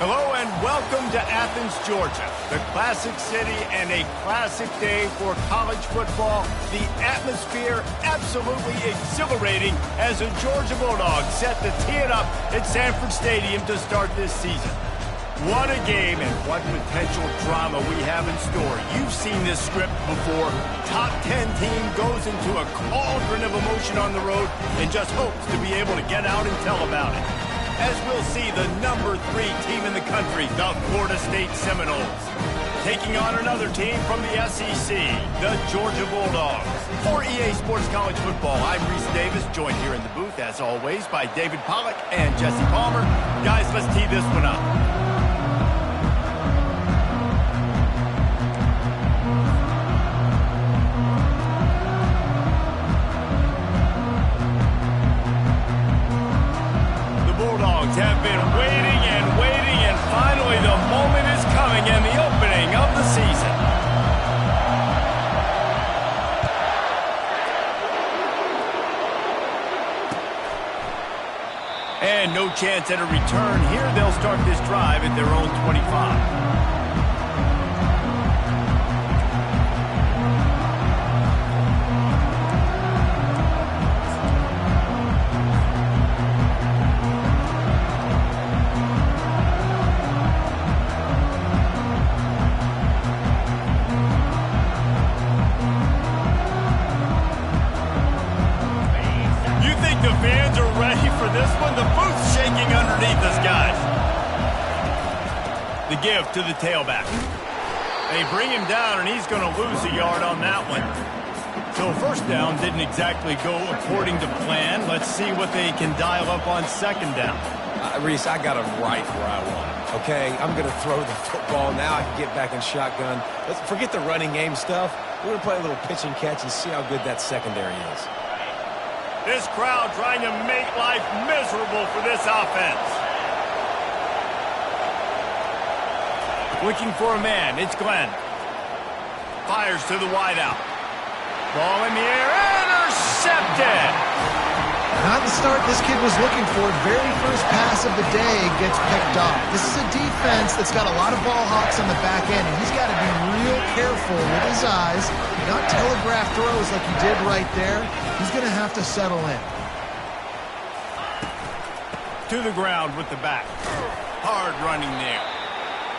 Hello and welcome to Athens, Georgia, the classic city and a classic day for college football. The atmosphere absolutely exhilarating as the Georgia Bulldogs set to tee it up at Sanford Stadium to start this season. What a game and what potential drama we have in store. You've seen this script before. Top 10 team goes into a cauldron of emotion on the road and just hopes to be able to get out and tell about it. As we'll see the number 3 team in the country, the Florida State Seminoles, taking on another team from the SEC, the Georgia Bulldogs. For EA Sports College Football, I'm Reese Davis, joined here in the booth, as always, by David Pollack and Jesse Palmer. Guys, let's tee this one up. Have been waiting and finally the moment is coming and the opening of the season. And no chance at a return here. They'll start this drive at their own 25. The give to the tailback. They bring him down, and he's going to lose a yard on that one. So first down didn't exactly go according to plan. Let's see what they can dial up on second down. Reese, I got him right where I want him, okay? I'm going to throw the football. Now I can get back in shotgun. Let's forget the running game stuff. We're going to play a little pitch and catch and see how good that secondary is. This crowd trying to make life miserable for this offense. Looking for a man, it's Glenn. Fires to the wideout. Ball in the air, intercepted! Not the start this kid was looking for. Very first pass of the day gets picked off. This is a defense that's got a lot of ball hawks on the back end, and he's got to be real careful with his eyes, not telegraph throws like he did right there. He's going to have to settle in. To the ground with the back. Hard running there.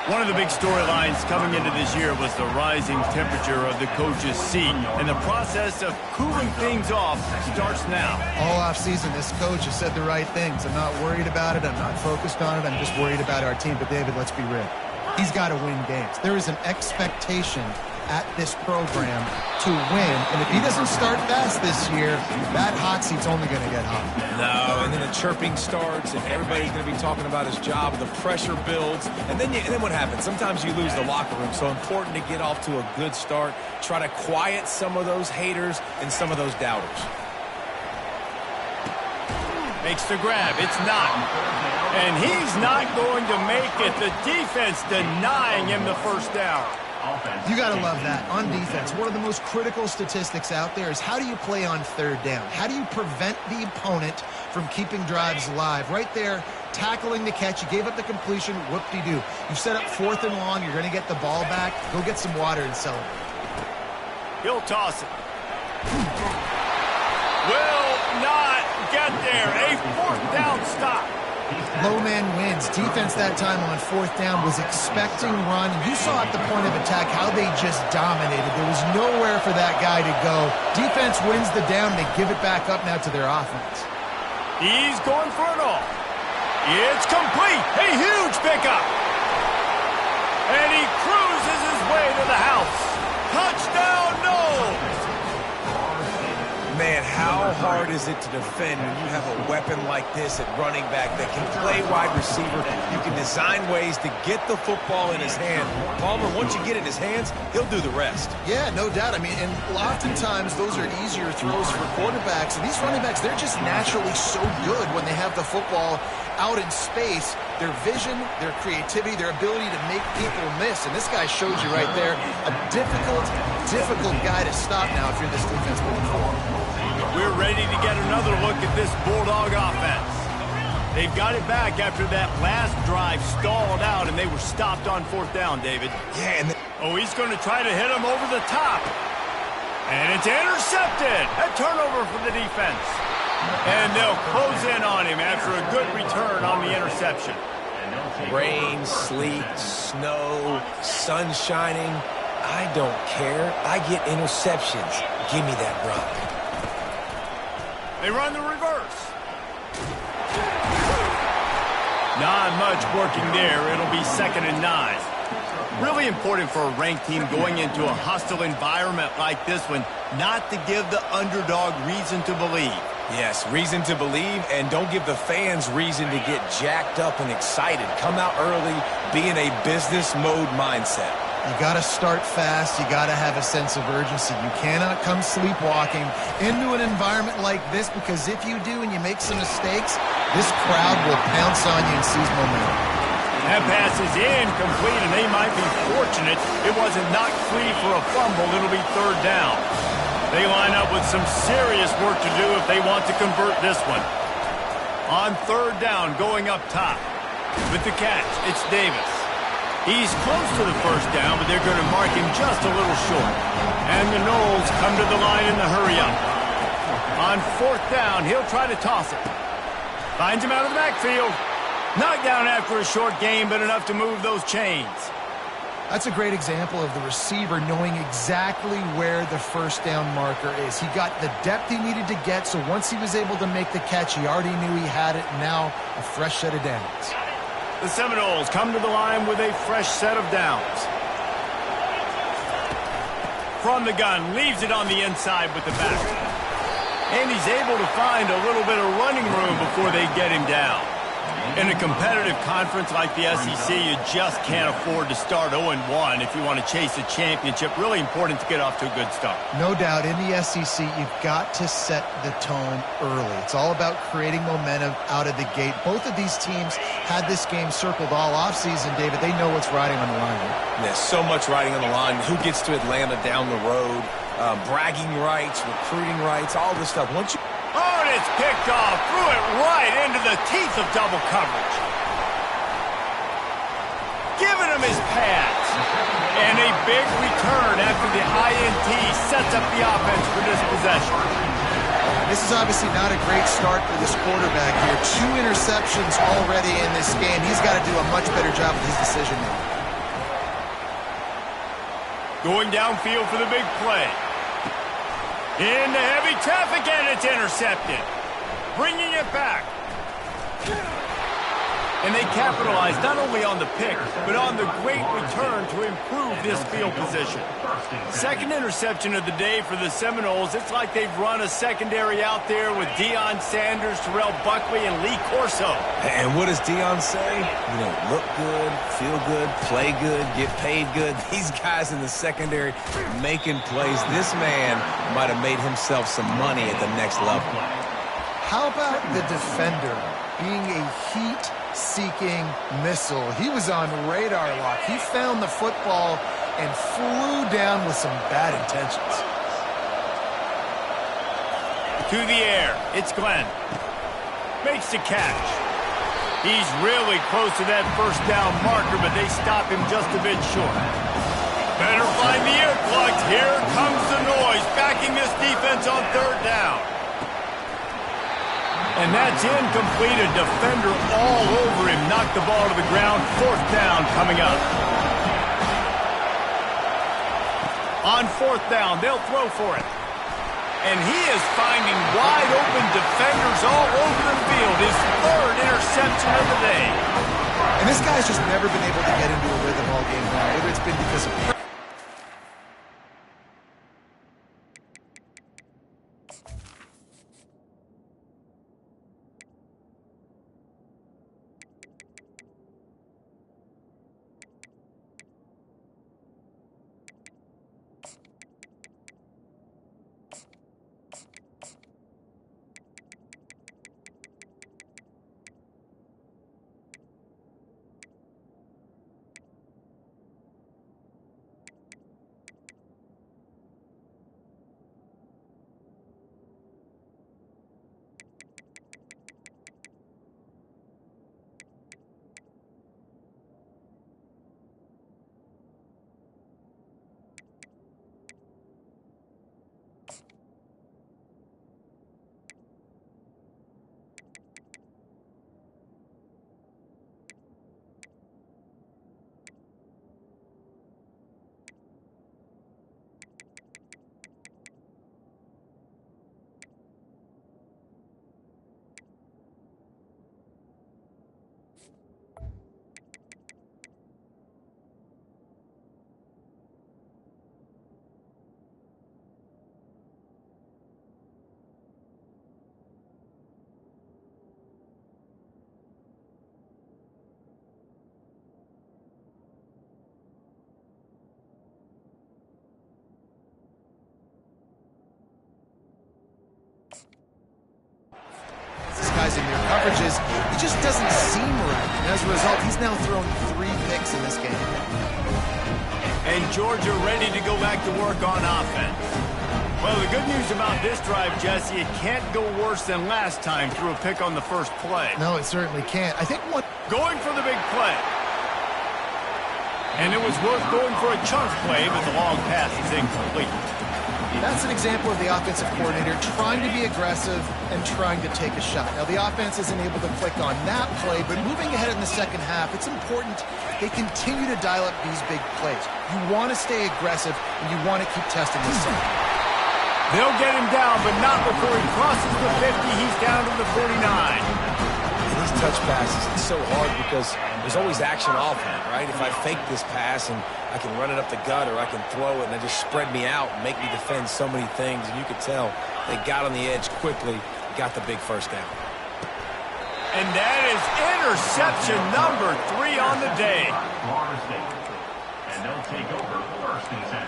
One of the big storylines coming into this year was the rising temperature of the coach's seat, and the process of cooling things off starts now. All offseason, this coach has said the right things. I'm not worried about it. I'm not focused on it. I'm just worried about our team. But, David, let's be real. He's got to win games. There is an expectation at this program to win, and if he doesn't start fast this year, that hot seat's only going to get hot. No, and then the chirping starts, and everybody's going to be talking about his job, the pressure builds, and then what happens? Sometimes you lose the locker room, so important to get off to a good start, try to quiet some of those haters and some of those doubters. Makes the grab, it's not. And he's not going to make it. The defense denying him the first down. You got to love that. On defense, one of the most critical statistics out there is how do you play on third down? How do you prevent the opponent from keeping drives alive? Right there, tackling the catch. You gave up the completion. Whoop-de-doo. You set up 4th and long. You're going to get the ball back. Go get some water and celebrate. He'll toss it. Will not get there. A 4th down stop. Low man wins. Defense that time on 4th down was expecting run. You saw at the point of attack how they just dominated. There was nowhere for that guy to go. Defense wins the down. They give it back up now to their offense. He's going for it all. It's complete. A huge pickup. And he cruises his way to the house. Touchdown, no! Man, how hard is it to defend when you have a weapon like this at running back that can play wide receiver? You can design ways to get the football in his hand. Palmer, once you get it in his hands, he'll do the rest. Yeah, no doubt. I mean, and oftentimes those are easier throws for quarterbacks. And these running backs, they're just naturally so good when they have the football out in space. Their vision, their creativity, their ability to make people miss. And this guy showed you right there a difficult guy to stop now if you're this defense moving forward. We're ready to get another look at this Bulldog offense. They've got it back after that last drive stalled out, and they were stopped on 4th down, David. Yeah, and oh, he's going to try to hit him over the top. And it's intercepted. A turnover for the defense. And they'll close in on him after a good return on the interception. Rain, sleet, snow, sun shining. I don't care. I get interceptions. Give me that rock. They run the reverse. Not much working there. It'll be 2nd and 9. Really important for a ranked team going into a hostile environment like this one, not to give the underdog reason to believe. Yes, reason to believe, and don't give the fans reason to get jacked up and excited. Come out early, be in a business mode mindset. You got to start fast. You got to have a sense of urgency. You cannot come sleepwalking into an environment like this, because if you do and you make some mistakes, this crowd will pounce on you and seize momentum. That pass is incomplete, and they might be fortunate it wasn't knocked free for a fumble. It'll be 3rd down. They line up with some serious work to do if they want to convert this one. On 3rd down, going up top. With the catch, it's Davis. He's close to the 1st down, but they're going to mark him just a little short. And the Knowles come to the line in the hurry-up. On 4th down, he'll try to toss it. Finds him out of the backfield. Knocked down after a short gain, but enough to move those chains. That's a great example of the receiver knowing exactly where the 1st down marker is. He got the depth he needed to get, so once he was able to make the catch, he already knew he had it. Now a fresh set of downs. The Seminoles come to the line with a fresh set of downs. From the gun, leaves it on the inside with the back. And he's able to find a little bit of running room before they get him down. In a competitive conference like the SEC, you just can't afford to start 0-1 if you want to chase a championship. Really important to get off to a good start. No doubt, in the SEC, you've got to set the tone early. It's all about creating momentum out of the gate. Both of these teams had this game circled all offseason, David. They know what's riding on the line here. There's so much riding on the line. Who gets to Atlanta down the road? Bragging rights, recruiting rights, all this stuff. Once you... Oh, and it's picked off. Threw it right into the teeth of double coverage. Giving him his pads. And a big return after the INT sets up the offense for this possession. This is obviously not a great start for this quarterback here. 2 interceptions already in this game. He's got to do a much better job with his decision making. Going downfield for the big play. Into heavy traffic, and it's intercepted. Bringing it back. And they capitalize not only on the pick, but on the great return to improve this field position. 2nd interception of the day for the Seminoles. It's like they've run a secondary out there with Deion Sanders, Terrell Buckley, and Lee Corso. And what does Deion say? You know, look good, feel good, play good, get paid good. These guys in the secondary making plays. This man might have made himself some money at the next level. How about the defender being a heat-seeking missile? He was on radar lock. He found the football and flew down with some bad intentions. To the air, it's Glenn. Makes the catch. He's really close to that 1st down marker, but they stop him just a bit short. Better find the earplugs. Here comes the noise, backing this defense on 3rd down. And that's incomplete. A defender all over him. Knocked the ball to the ground. 4th down coming up. On 4th down, they'll throw for it. And he is finding wide open defenders all over the field. His 3rd interception of the day. And this guy's just never been able to get into a rhythm all game long, whether it's been because of... blitzes and their coverages, he just doesn't seem right. And as a result, he's now thrown 3 picks in this game. And Georgia ready to go back to work on offense. Well, the good news about this drive, Jesse, it can't go worse than last time through a pick on the first play. No, it certainly can't. I think going for the big play. And it was worth going for a chunk play, but the long pass is incomplete. That's an example of the offensive coordinator trying to be aggressive and trying to take a shot. Now, the offense isn't able to click on that play, but moving ahead in the second half, it's important they continue to dial up these big plays. You want to stay aggressive, and you want to keep testing this zone. They'll get him down, but not before he crosses the 50. He's down to the 49. And these touch passes, it's so hard because there's always action off him, right? If I fake this pass and I can run it up the gut or I can throw it and they just spread me out and make me defend so many things. And you could tell they got on the edge quickly, got the big first down. And that is interception number 3 on the day. And they'll take over first and 10.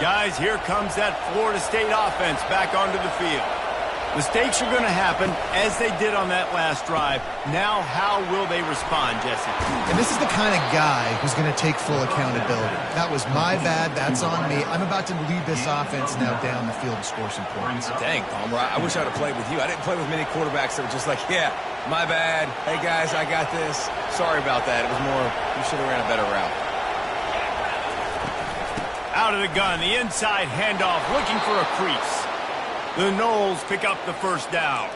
Guys, here comes that Florida State offense back onto the field. Mistakes are going to happen, as they did on that last drive. Now, how will they respond, Jesse? And this is the kind of guy who's going to take full accountability. That was my bad. That's on me. I'm about to lead this offense now down the field and score some points. Dang, Palmer, I wish I would have played with you. I didn't play with many quarterbacks that were just like, yeah, my bad. Hey, guys, I got this. Sorry about that. It was more, you should have ran a better route. Out of the gun, the inside handoff, looking for a crease. The Noles pick up the first down.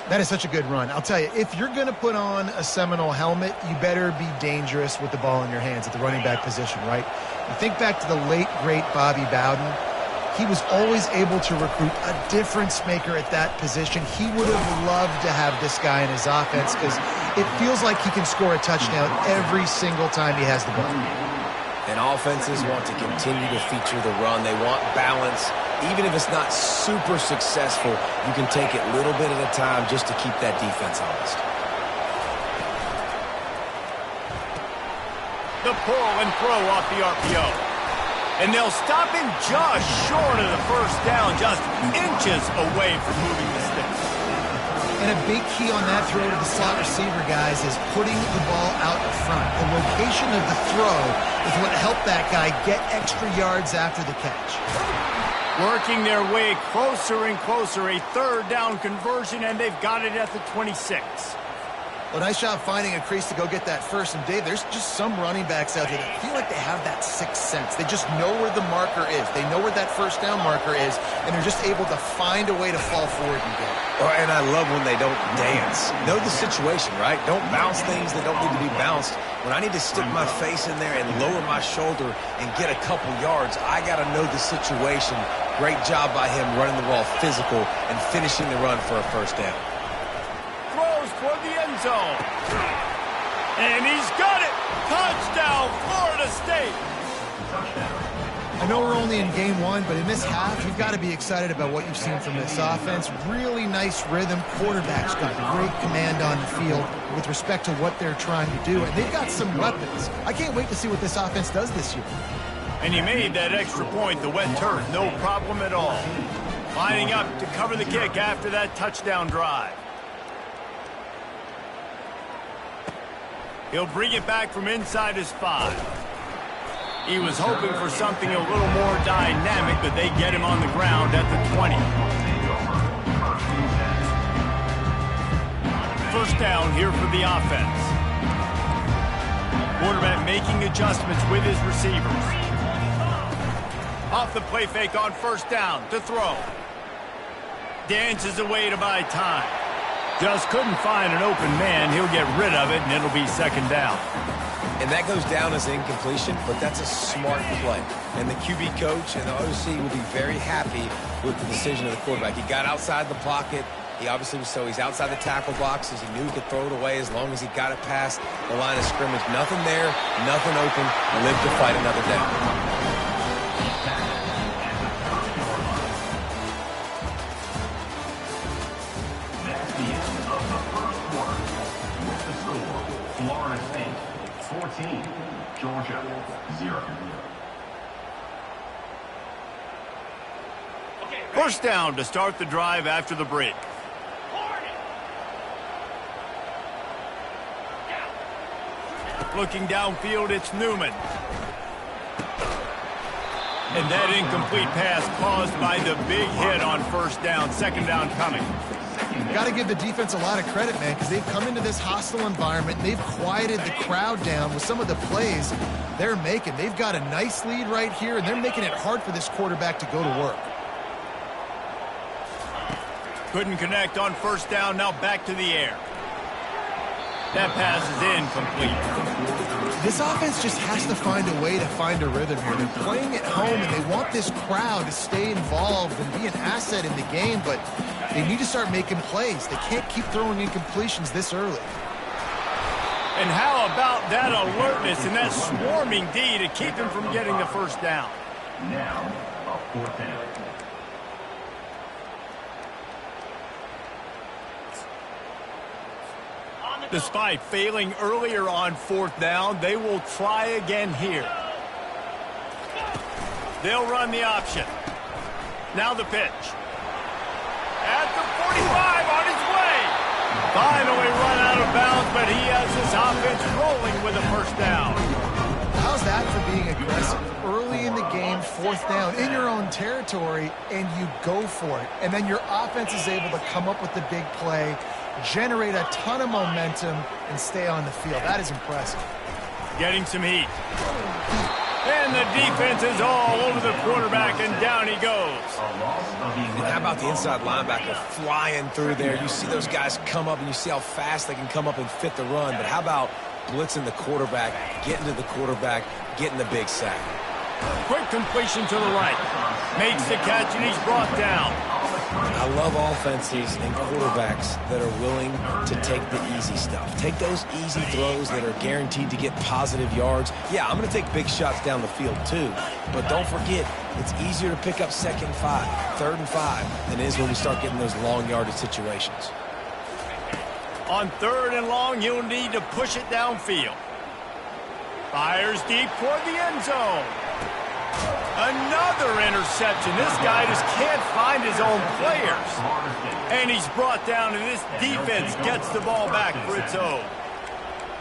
That is such a good run. I'll tell you, if you're going to put on a Seminole helmet, you better be dangerous with the ball in your hands at the running back position, right? You think back to the late, great Bobby Bowden. He was always able to recruit a difference maker at that position. He would have loved to have this guy in his offense because it feels like he can score a touchdown every single time he has the ball. And offenses want to continue to feature the run. They want balance. Even if it's not super successful, you can take it little bit at a time just to keep that defense honest. The pull and throw off the RPO. And they'll stop him just short of the first down, just inches away from moving the sticks. And a big key on that throw to the slot receiver, guys, is putting the ball out in front. The location of the throw is what helped that guy get extra yards after the catch. Working their way closer and closer, a third down conversion, and they've got it at the 26. Well, nice job finding a crease to go get that first. And, Dave, there's just some running backs out there that feel like they have that sixth sense. They just know where the marker is. They know where that first down marker is, and they're just able to find a way to fall forward and get it. And I love when they don't dance. Know the situation, right? Don't bounce things that don't need to be bounced. When I need to stick my face in there and lower my shoulder and get a couple yards, I got to know the situation. Great job by him running the ball physical and finishing the run for a first down. Toward the end zone. And he's got it. Touchdown, Florida State. I know we're only in game 1, but in this half, you've got to be excited about what you've seen from this offense. Really nice rhythm. Quarterback's got great command on the field with respect to what they're trying to do. And they've got some weapons. I can't wait to see what this offense does this year. And he made that extra point, the wet turf, no problem at all. Lining up to cover the kick after that touchdown drive. He'll bring it back from inside his 5. He was hoping for something a little more dynamic, but they get him on the ground at the 20. First down here for the offense. Quarterback making adjustments with his receivers. Off the play fake on first down to throw. Dances away to buy time. Just couldn't find an open man. He'll get rid of it, and it'll be second down. And that goes down as incompletion, but that's a smart play. And the QB coach and the OC will be very happy with the decision of the quarterback. He got outside the pocket. He obviously was he's outside the tackle boxes. He knew he could throw it away as long as he got it past the line of scrimmage. Nothing there, nothing open. Live to fight another day. Florida State 14, Georgia 0. Okay, First down to start the drive after the break. Looking downfield, it's Newman. And that incomplete pass caused by the big hit on first down. Second down coming. Got to give the defense a lot of credit, man, because they've come into this hostile environment and they've quieted the crowd down with some of the plays they're making. They've got a nice lead right here, and they're making it hard for this quarterback to go to work. Couldn't connect on first down. Now back to the air. That pass is incomplete. This offense just has to find a way to find a rhythm here. They're playing at home, and they want this crowd to stay involved and be an asset in the game, but they need to start making plays. They can't keep throwing incompletions this early. And how about that alertness and that swarming D to keep him from getting the first down? Now, a fourth down. Despite failing earlier on fourth down, they will try again here. They'll run the option. Now the pitch. At the 45, on his way. Finally run out of bounds, but he has his offense rolling with a first down. How's that for being aggressive? Early in the game, fourth down, in your own territory, and you go for it. And then your offense is able to come up with the big play, generate a ton of momentum, and stay on the field. That is impressive. Getting some heat. And the defense is all over the quarterback, and down he goes. And how about the inside linebacker flying through there? You see those guys come up, and you see how fast they can come up and fit the run. But how about blitzing the quarterback, getting to the quarterback, getting the big sack? Quick completion to the right. Makes the catch, and he's brought down. I love offenses and quarterbacks that are willing to take the easy stuff. Take those easy throws that are guaranteed to get positive yards. Yeah, I'm going to take big shots down the field too, but don't forget, it's easier to pick up 2nd and 5, 3rd and 5 than it is when we start getting those long yardage situations. On 3rd and long, you'll need to push it downfield. Fires deep toward the end zone. Another interception. This guy just can't find his own players. And he's brought down, and this defense gets the ball back for its own.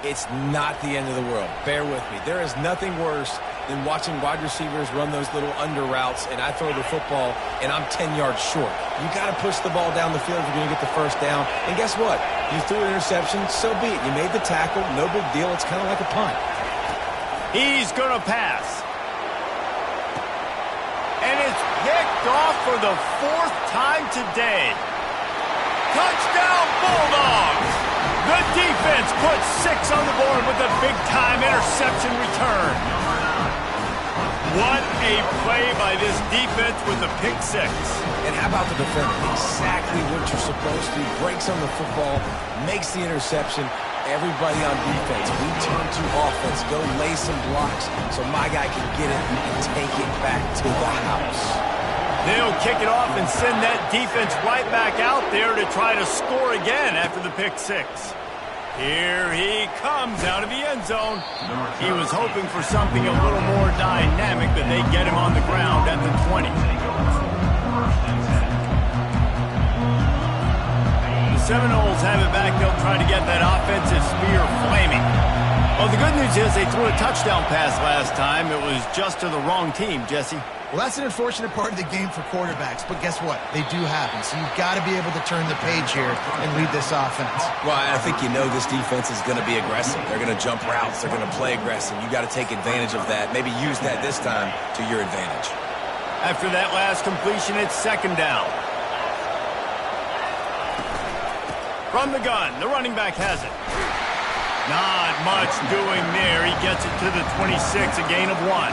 It's not the end of the world. Bear with me. There is nothing worse than watching wide receivers run those little under routes, and I throw the football, and I'm 10 yards short. You got to push the ball down the field if you're going to get the first down. And guess what? You threw an interception, so be it. You made the tackle. No big deal. It's kind of like a punt. He's going to pass. And it's picked off for the 4th time today. Touchdown, Bulldogs! The defense puts 6 on the board with a big-time interception return. What a play by this defense with the pick 6. And how about the defender? Exactly what you're supposed to. Breaks on the football, makes the interception. Everybody on defense, we turn to offense, go lay some blocks so my guy can get it and take it back to the house. They'll kick it off and send that defense right back out there to try to score again after the pick 6. Here he comes out of the end zone. He was hoping for something a little more dynamic, but they get him on the ground at the 20. Seminoles have it back. They'll try to get that offensive spear flaming. Well, the good news is they threw a touchdown pass last time. It was just to the wrong team, Jesse. Well, that's an unfortunate part of the game for quarterbacks, but guess what? They do happen. So you've got to be able to turn the page here and lead this offense. Well, I think you know this defense is going to be aggressive. They're going to jump routes. They're going to play aggressive. You got to take advantage of that. Maybe use that this time to your advantage. After that last completion, it's 2nd down. From the gun, the running back has it. Not much doing there. He gets it to the 26, a gain of 1.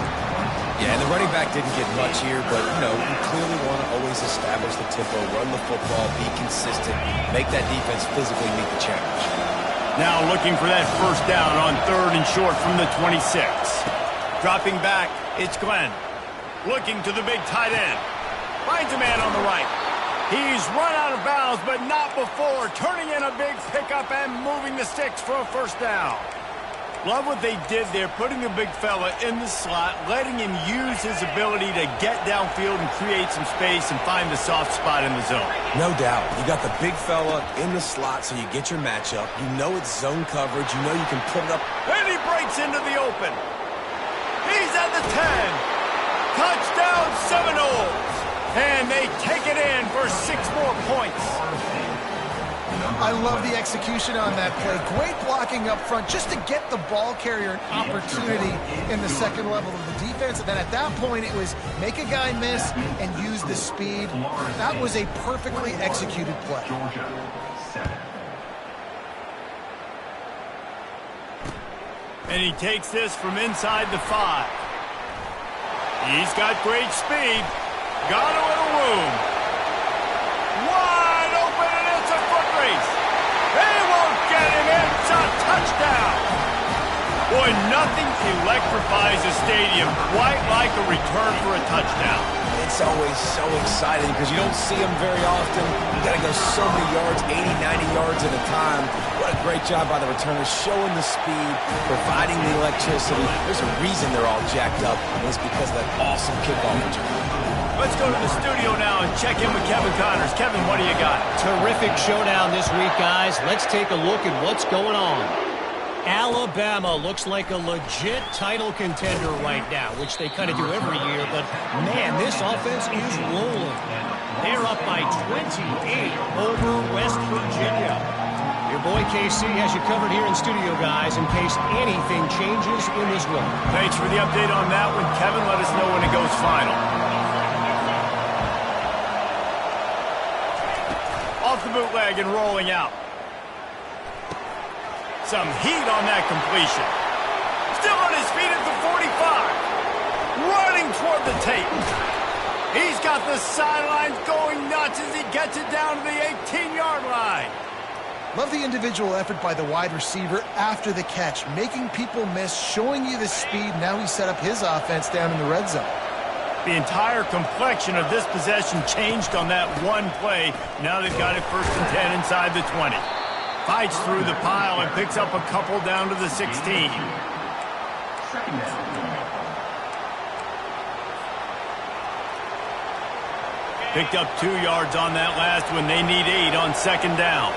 Yeah, and the running back didn't get much here, but, you know, you clearly want to always establish the tempo, run the football, be consistent, make that defense physically meet the challenge. Now looking for that first down on 3rd and short from the 26. Dropping back, it's Glenn. Looking to the big tight end. Finds a man on the right. He's run out of bounds, but not before turning in a big pickup and moving the sticks for a first down. Love what they did there, putting the big fella in the slot, letting him use his ability to get downfield and create some space and find the soft spot in the zone. No doubt. You got the big fella in the slot, so you get your matchup. You know it's zone coverage. You know you can put it up. And he breaks into the open. He's at the 10. Touchdown Seminoles. And they take it in for 6 more points. I love the execution on that play. Great blocking up front just to get the ball carrier an opportunity in the second level of the defense. And then at that point, it was make a guy miss and use the speed. That was a perfectly executed play. And he takes this from inside the 5. He's got great speed. Got a little room. Wide open, and it's a foot race. They won't get him. It's a touchdown. Boy, nothing electrifies a stadium quite like a return for a touchdown. It's always so exciting because you don't see them very often. You got to go so many yards, 80, 90 yards at a time. What a great job by the returners, showing the speed, providing the electricity. There's a reason they're all jacked up, and it's because of that awesome kickoff return. Let's go to the studio now and check in with Kevin Connors. Kevin, what do you got? Terrific showdown this week, guys. Let's take a look at what's going on. Alabama looks like a legit title contender right now, which they kind of do every year, but man, this offense is rolling. They're up by 28 over West Virginia. Your boy KC has you covered here in studio, guys, in case anything changes in this one. Thanks for the update on that one, Kevin. Let us know when it goes final. Off the bootleg and rolling out. Some heat on that completion. Still on his feet at the 45. Running toward the tape. He's got the sidelines going nuts as he gets it down to the 18-yard line. Love the individual effort by the wide receiver after the catch, making people miss, showing you the speed. Now he set up his offense down in the red zone. The entire complexion of this possession changed on that one play. Now they've got it 1st and 10 inside the 20. Fights through the pile and picks up a couple down to the 16. Picked up 2 yards on that last one. They need 8 on 2nd down.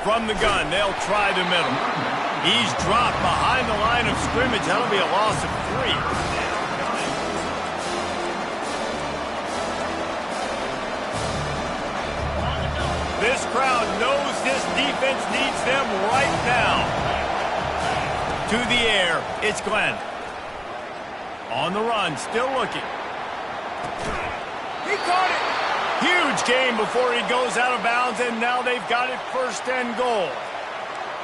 From the gun, they'll try the middle. He's dropped behind the line of scrimmage. That'll be a loss of 3. This crowd knows this defense needs them right now. To the air, it's Glenn. On the run, still looking. He caught it. Huge gain before he goes out of bounds, and now they've got it 1st and goal.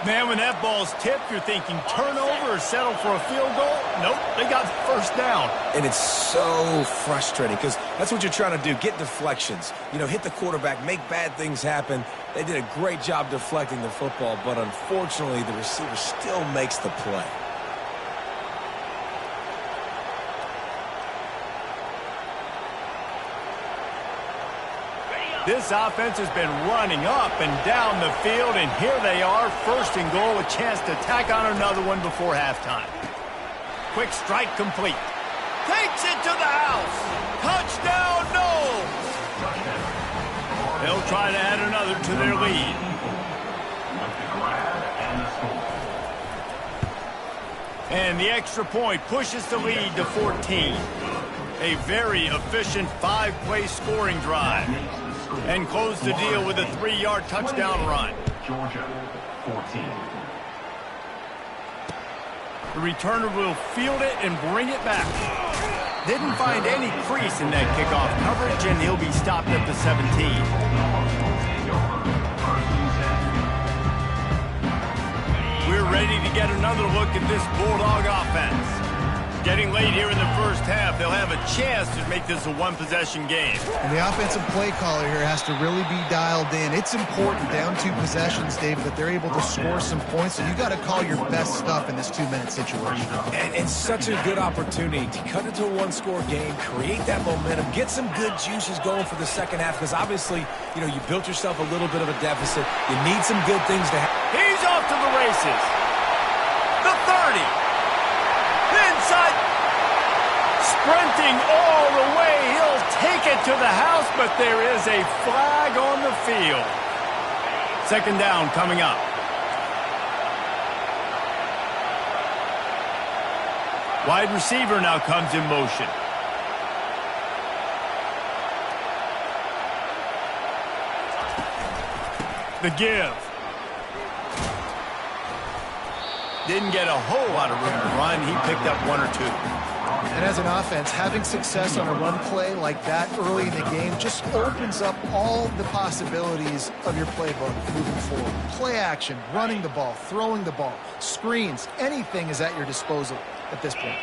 Man, when that ball's tipped, you're thinking turnover or settle for a field goal. Nope, they got 1st down. And it's so frustrating because that's what you're trying to do, get deflections. You know, hit the quarterback, make bad things happen. They did a great job deflecting the football, but unfortunately the receiver still makes the play. This offense has been running up and down the field, and here they are, 1st and goal, a chance to tack on another one before halftime. Quick strike complete. Takes it to the house. Touchdown, Noles. They'll try to add another to their lead. And the extra point pushes the lead to 14. A very efficient 5-play scoring drive. And close the deal with a 3-yard touchdown run. Georgia, 14. The returner will field it and bring it back. Didn't find any crease in that kickoff coverage, and he'll be stopped at the 17. We're ready to get another look at this Bulldog offense. Getting late here in the 1st half, they'll have a chance to make this a 1-possession game. And the offensive play caller here has to really be dialed in. It's important, down 2 possessions, Dave, that they're able to score some points. So you got to call your best stuff in this 2-minute situation. And it's such a good opportunity to cut into a 1-score game, create that momentum, get some good juices going for the 2nd half, because obviously, you know, you built yourself a little bit of a deficit. You need some good things to happen. He off to the races. The 30. Inside. Sprinting all the way. He'll take it to the house, but there is a flag on the field. Second down coming up. Wide receiver now comes in motion. The give. Didn't get a whole lot of room to run. He picked up one or two. And as an offense, having success on a run play like that early in the game just opens up all the possibilities of your playbook moving forward. Play action, running the ball, throwing the ball, screens, anything is at your disposal at this point.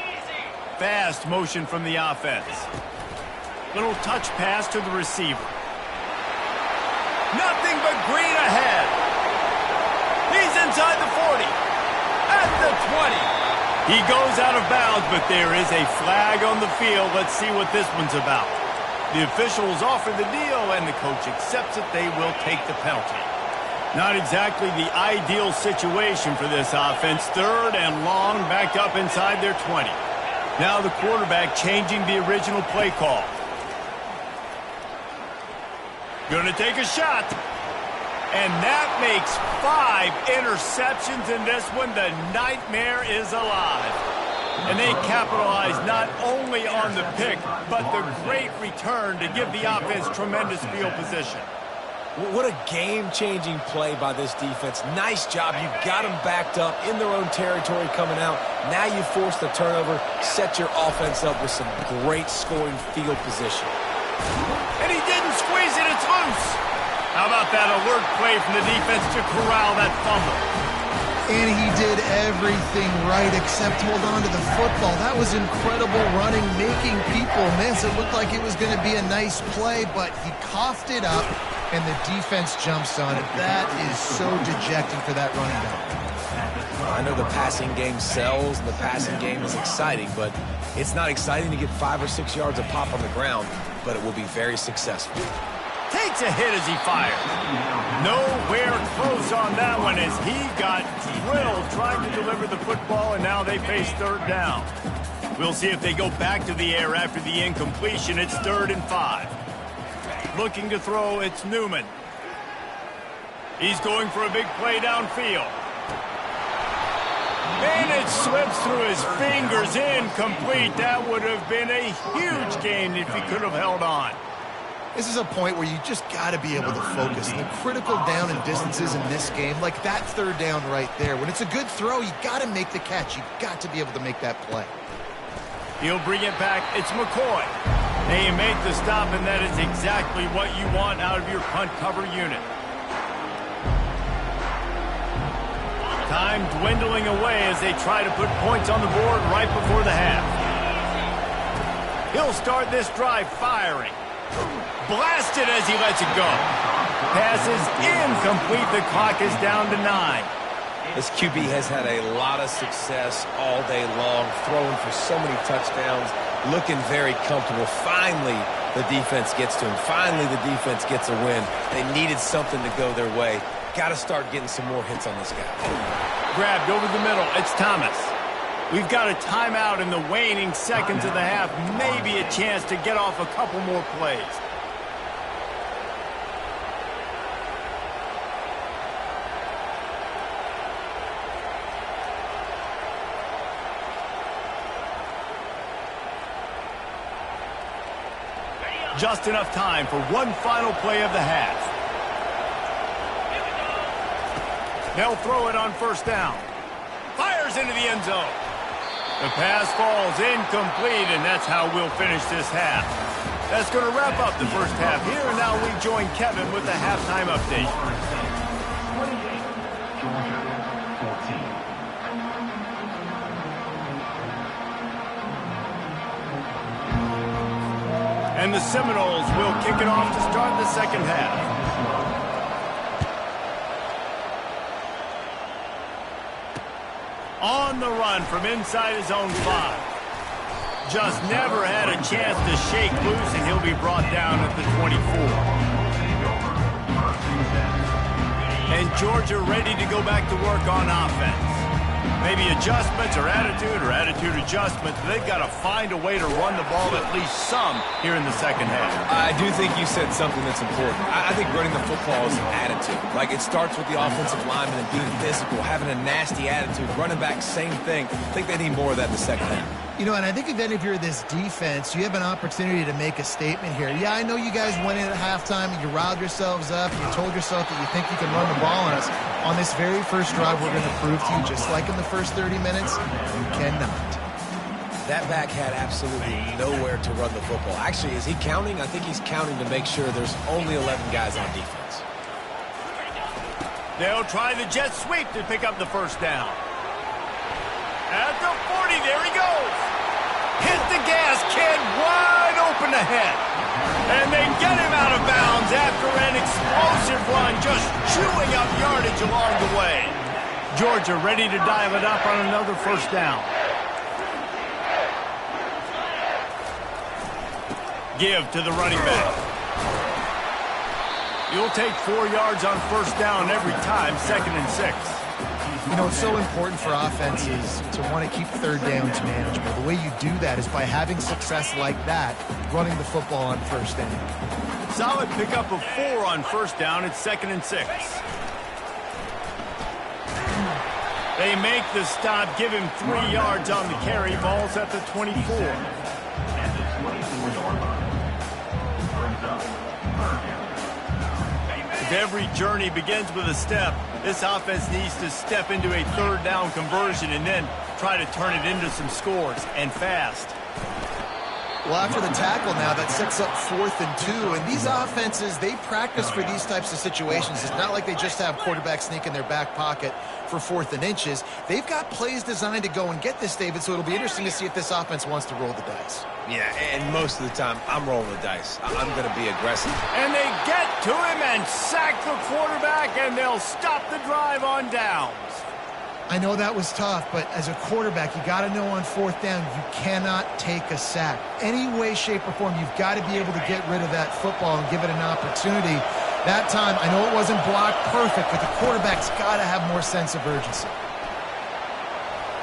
Fast motion from the offense. Little touch pass to the receiver. Nothing but green ahead. He's inside the 40. At the 20. He goes out of bounds, but there is a flag on the field. Let's see what this one's about. The officials offer the deal, and the coach accepts it. They will take the penalty. Not exactly the ideal situation for this offense. Third and long, back up inside their 20. Now the quarterback changing the original play call. Gonna take a shot. And that makes 5 interceptions in this one. The nightmare is alive. And they capitalize not only on the pick, but the great return to give the offense tremendous field position. What a game-changing play by this defense. Nice job. You got them backed up in their own territory coming out. Now you force the turnover, set your offense up with some great scoring field position. And he didn't squeeze it. It's loose. How about that alert play from the defense to corral that fumble? And he did everything right except hold on to the football. That was incredible running, making people miss. It looked like it was going to be a nice play, but he coughed it up, and the defense jumps on it. That is so dejecting for that running back. I know the passing game sells, and the passing game is exciting, but it's not exciting to get 5 or 6 yards of pop on the ground, but it will be very successful. Takes a hit as he fires. Nowhere close on that one as he got drilled trying to deliver the football, and now they face third down. We'll see if they go back to the air after the incompletion. It's 3rd and 5. Looking to throw, it's Newman. He's going for a big play downfield. And it slips through his fingers, incomplete. That would have been a huge gain if he could have held on. This is a point where you just got to be able to focus. The critical down and distances in this game, like that third down right there. When it's a good throw, you got to make the catch. You've got to be able to make that play. He'll bring it back. It's McCoy. They make the stop, and that is exactly what you want out of your punt cover unit. Time dwindling away as they try to put points on the board right before the half. He'll start this drive firing. Blasted as he lets it go. Pass is incomplete. The clock is down to 9. This QB has had a lot of success all day long, throwing for so many touchdowns, looking very comfortable. Finally, the defense gets to him. Finally, the defense gets a win. They needed something to go their way. Got to start getting some more hits on this guy. Grabbed over the middle. It's Thomas. We've got a timeout in the waning seconds of the half. Maybe a chance to get off a couple more plays. Just enough time for one final play of the half. They'll throw it on first down. Fires into the end zone. The pass falls incomplete, and that's how we'll finish this half. That's going to wrap up the first half here, and now we join Kevin with the halftime update. 28, Georgia 14. And the Seminoles will kick it off to start the second half. On the run from inside his own 5. Just never had a chance to shake loose, and he'll be brought down at the 24. And Georgia ready to go back to work on offense. Maybe adjustments or attitude adjustments. They've got to find a way to run the ball at least some here in the second half. I do think you said something that's important. I think running the football is an attitude. Like, it starts with the offensive lineman and being physical, having a nasty attitude. Running back, same thing. I think they need more of that in the second half. You know, and I think if you're this defense, you have an opportunity to make a statement here. Yeah, I know you guys went in at halftime and you riled yourselves up. You told yourself that you think you can run the ball on us. On this very first drive, we're going to prove to you, just like in the first 30 minutes, you cannot. That back had absolutely nowhere to run the football. Actually, is he counting? I think he's counting to make sure there's only 11 guys on defense. They'll try the jet sweep to pick up the first down. At the 40, there he goes. Hit the gas, kid, wide open ahead. And they get him out of bounds after an explosive run, just chewing up yardage along the way. Georgia ready to dial it up on another first down. Give to the running back. You'll take 4 yards on first down every time, 2nd and 6. You know, it's so important for offenses to want to keep third downs manageable. The way you do that is by having success like that, running the football on first down. Solid pickup of 4 on first down. It's 2nd and 6. They make the stop, give him 3 yards on the carry. Ball's at the 24. If every journey begins with a step, this offense needs to step into a third down conversion and then try to turn it into some scores, and fast. Well, after the tackle now, that sets up 4th and 2. And these offenses, they practice for these types of situations. It's not like they just have quarterbacks sneak in their back pocket for 4th and inches. They've got plays designed to go and get this, David, so it'll be interesting to see if this offense wants to roll the dice. Yeah, and most of the time, I'm rolling the dice. I'm going to be aggressive. And they get to him and sack the quarterback, and they'll stop the drive on downs. I know that was tough, but as a quarterback, you got to know on 4th down, you cannot take a sack. Any way, shape, or form, you've got to be able to get rid of that football and give it an opportunity. That time, I know it wasn't blocked perfect, but the quarterback's got to have more sense of urgency.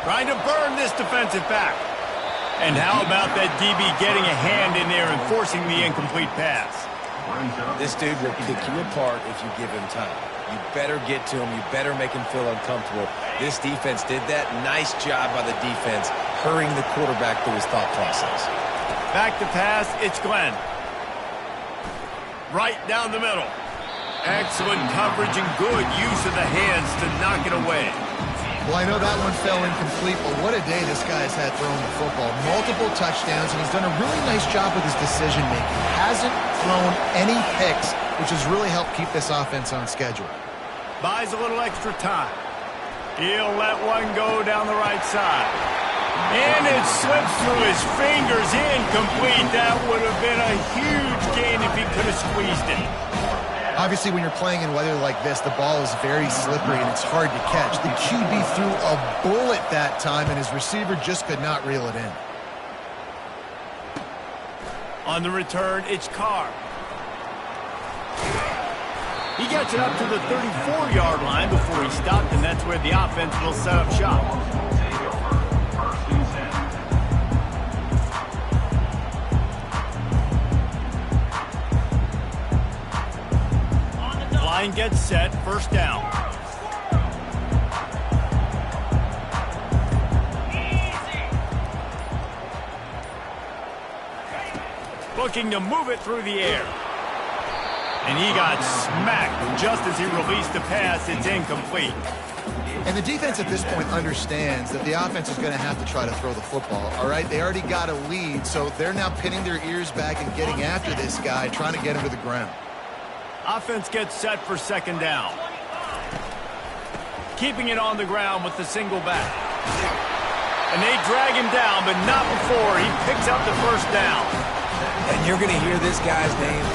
Trying to burn this defensive back. And how about that DB getting a hand in there and forcing the incomplete pass? This dude will pick you apart if you give him time. You better get to him. You better make him feel uncomfortable. This defense did that. Nice job by the defense, hurrying the quarterback through his thought process. Back to pass, it's Glenn. Right down the middle. Excellent coverage and good use of the hands to knock it away. Well, I know that one fell incomplete, but what a day this guy's had throwing the football. Multiple touchdowns, and he's done a really nice job with his decision-making. Hasn't thrown any picks, which has really helped keep this offense on schedule. Buys a little extra time. He'll let one go down the right side. And it slips through his fingers, incomplete. That would have been a huge gain if he could have squeezed it. Obviously, when you're playing in weather like this, the ball is very slippery and it's hard to catch. The QB threw a bullet that time, and his receiver just could not reel it in. On the return, it's Carr. He gets it up to the 34-yard line before he stopped, and that's where the offense will set up shop. Line gets set, first down. Looking to move it through the air. And he got smacked just as he released the pass. It's incomplete. And the defense at this point understands that the offense is going to have to try to throw the football, all right? They already got a lead, so they're now pinning their ears back and getting after this guy, trying to get him to the ground. Offense gets set for second down. Keeping it on the ground with the single back. And they drag him down, but not before he picks up the first down. And you're going to hear this guy's name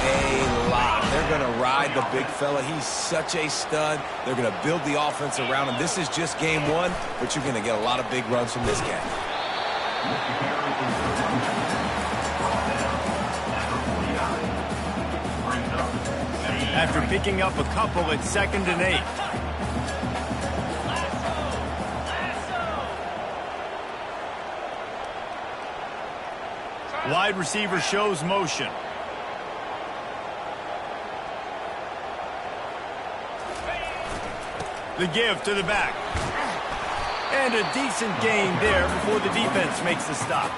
a lot. They're going to ride the big fella. He's such a stud. They're going to build the offense around him. This is just game one, but you're going to get a lot of big runs from this guy. After picking up a couple, it's 2nd and 8. wide receiver shows motion. The give to the back. And a decent gain there before the defense makes the stop.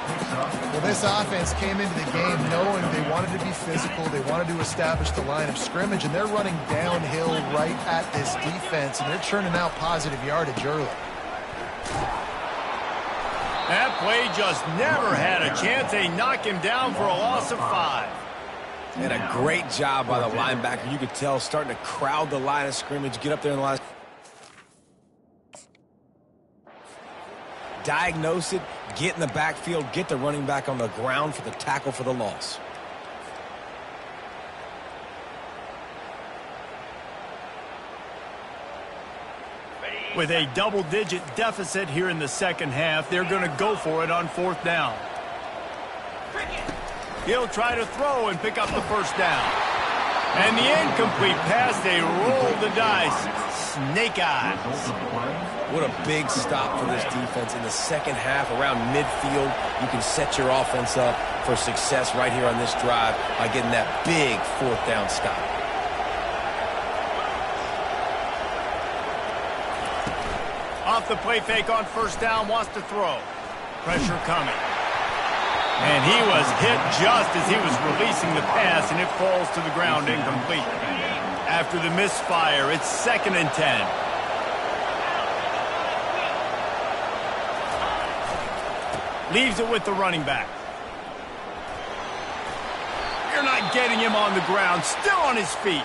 Well, this offense came into the game knowing they wanted to be physical. They wanted to establish the line of scrimmage, and they're running downhill right at this defense, and they're churning out positive yardage early. That play just never had a chance. They knock him down for a loss of 5. And a great job by the linebacker. You could tell starting to crowd the line of scrimmage, get up there in the line. Diagnose it, get in the backfield, get the running back on the ground for the tackle for the loss. With a double-digit deficit here in the second half, they're going to go for it on 4th down. He'll try to throw and pick up the first down. And the incomplete pass, they roll the dice. Snake eyes. What a big stop for this defense in the second half around midfield. You can set your offense up for success right here on this drive by getting that big 4th down stop. Off the play fake on 1st down, wants to throw. Pressure coming. And he was hit just as he was releasing the pass, and it falls to the ground incomplete. After the misfire, it's 2nd and 10. Leaves it with the running back. You're not getting him on the ground, still on his feet.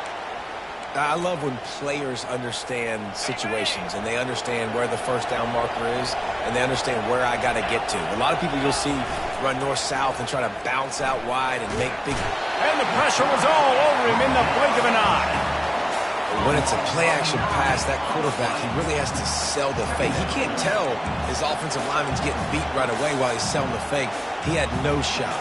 I love when players understand situations and they understand where the 1st down marker is and they understand where I got to get to. A lot of people you'll see run north-south and try to bounce out wide and make big... And the pressure was all over him in the blink of an eye. When it's a play-action pass, that quarterback, he really has to sell the fake. He can't tell his offensive lineman's getting beat right away while he's selling the fake. He had no shot.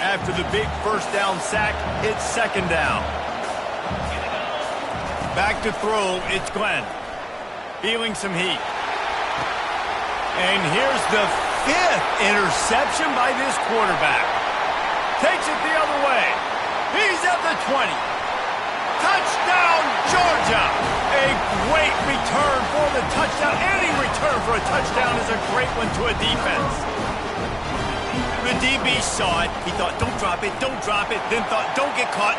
After the big 1st down sack, it's 2nd down. Back to throw, it's Glenn. Feeling some heat. And here's the 5th interception by this quarterback. Takes it the other way. He's at the 20. Touchdown, Georgia! A great return for the touchdown. Any return for a touchdown is a great one to a defense. The DB saw it. He thought, don't drop it, then thought, don't get caught,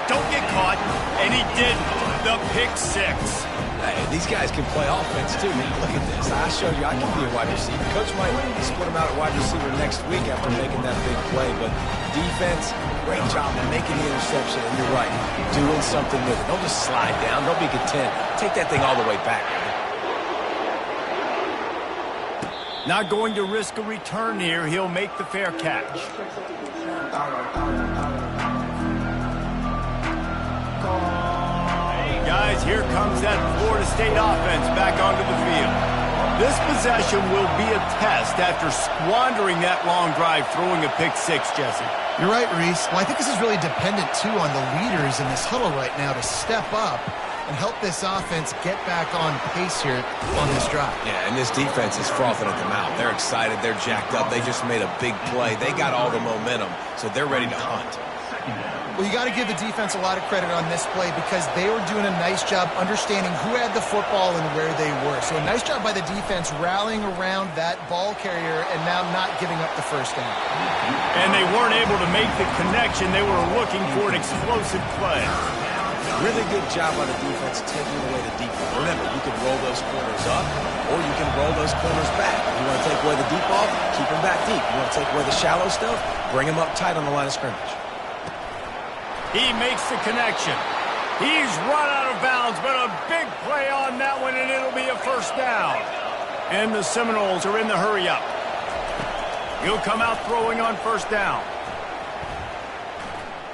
and he didn't. The pick 6. Hey, these guys can play offense, too, man. Look at this. I showed you I can be a wide receiver. Coach might split him out at wide receiver next week after making that big play, but defense, great job of making the interception, and you're right, doing something with it. Don't just slide down. Don't be content. Take that thing all the way back, man. Not going to risk a return here. He'll make the fair catch. Guys, here comes that Florida State offense back onto the field. This possession will be a test after squandering that long drive, throwing a pick 6, Jesse. You're right, Reese. Well, I think this is really dependent, too, on the leaders in this huddle right now to step up and help this offense get back on pace here on this drive. Yeah, and this defense is frothing at the mouth. They're excited. They're jacked up. They just made a big play. They got all the momentum, so they're ready to hunt. Well, you got to give the defense a lot of credit on this play because they were doing a nice job understanding who had the football and where they were. So a nice job by the defense rallying around that ball carrier and now not giving up the 1st down. And they weren't able to make the connection. They were looking for an explosive play. Really good job on the defense taking away the deep ball. Remember, you can roll those corners up or you can roll those corners back. You want to take away the deep ball, keep them back deep. You want to take away the shallow stuff, bring them up tight on the line of scrimmage. He makes the connection. He's run out of bounds, but a big play on that one, and it'll be a 1st down. And the Seminoles are in the hurry-up. He'll come out throwing on 1st down.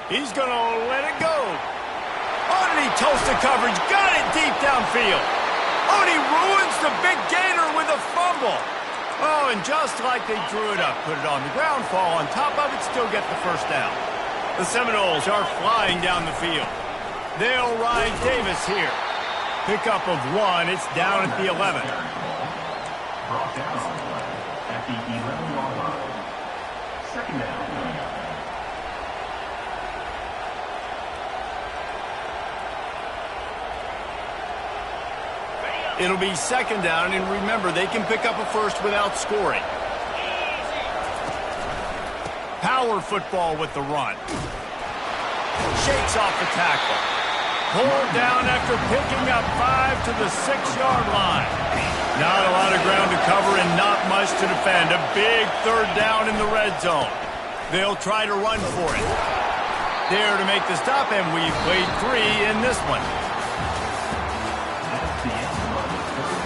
He's going to let it go. Oh, and he toasted coverage. Got it deep downfield. Oh, and he ruins the big gainer with a fumble. Oh, and just like they drew it up, put it on the ground, fall on top of it, still get the 1st down. The Seminoles are flying down the field. They'll ride Davis here. Pickup of 1. It's down at the 11. Brought down at the 11-yard line. Second down. It'll be second down, and remember, they can pick up a first without scoring. Power football with the run. Shakes off the tackle. Pulled down after picking up 5 to the 6-yard line. Not a lot of ground to cover and not much to defend. A big third down in the red zone. They'll try to run for it. There to make the stop, and we've played 3 in this one. That's the end of the third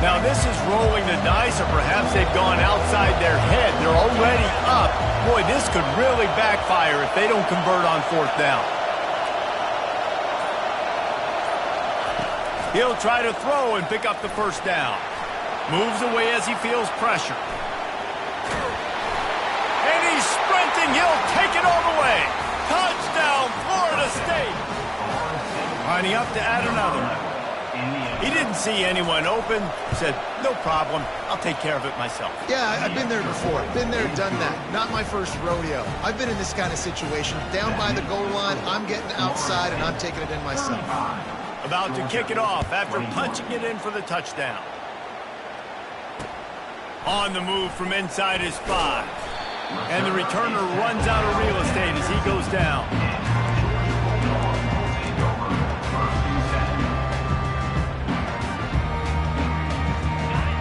Now this is rolling the dice, or perhaps they've gone outside their head. They're already up. Boy, this could really backfire if they don't convert on fourth down. He'll try to throw and pick up the first down. Moves away as he feels pressure. And he's sprinting. He'll take it all the way. Touchdown, Florida State. Lining up to add another. He didn't see anyone open. Said, no problem. I'll take care of it myself. Yeah, I've been there before. Been there, done that. Not my first rodeo. I've been in this kind of situation. Down by the goal line, I'm getting outside, and I'm taking it in myself. About to kick it off after punching it in for the touchdown. On the move from inside his 5. And the returner runs out of real estate as he goes down.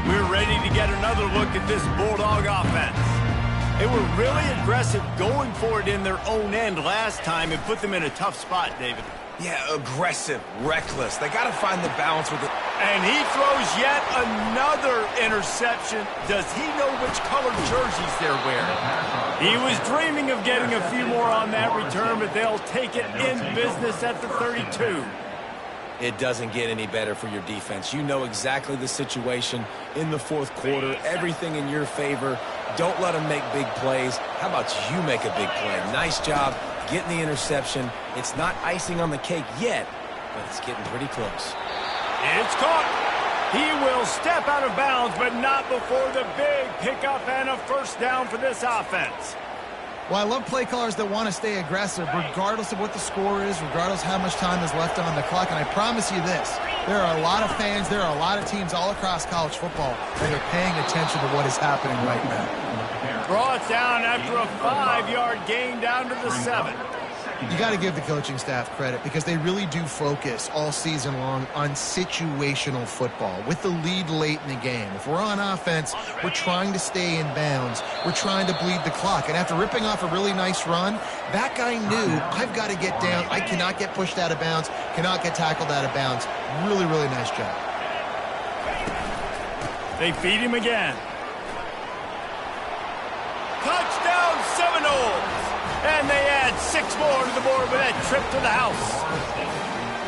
We're ready to get another look at this Bulldog offense. They were really aggressive going for it in their own end last time and put them in a tough spot, David. Yeah, aggressive, reckless. They got to find the balance with it. And he throws yet another interception. Does he know which colored jerseys they're wearing? He was dreaming of getting a few more on that return, but they'll take it in business at the 32. It doesn't get any better for your defense. You know exactly the situation in the fourth quarter. Everything in your favor. Don't let them make big plays. How about you make a big play? Nice job getting the interception. It's not icing on the cake yet, but it's getting pretty close. It's caught. He will step out of bounds, but not before the big pickup and a first down for this offense. Well, I love play callers that want to stay aggressive regardless of what the score is, regardless how much time is left on the clock. And I promise you this, there are a lot of fans, there are a lot of teams all across college football that are paying attention to what is happening right now. Brought down after a 5-yard gain down to the 7. You got to give the coaching staff credit because they really do focus all season long on situational football with the lead late in the game. If we're on offense, we're trying to stay in bounds. We're trying to bleed the clock. And after ripping off a really nice run, that guy knew, I've got to get down. I cannot get pushed out of bounds, cannot get tackled out of bounds. Really, really nice job. They feed him again. Touchdown Seminoles! And they add 6 more to the board with that trip to the house.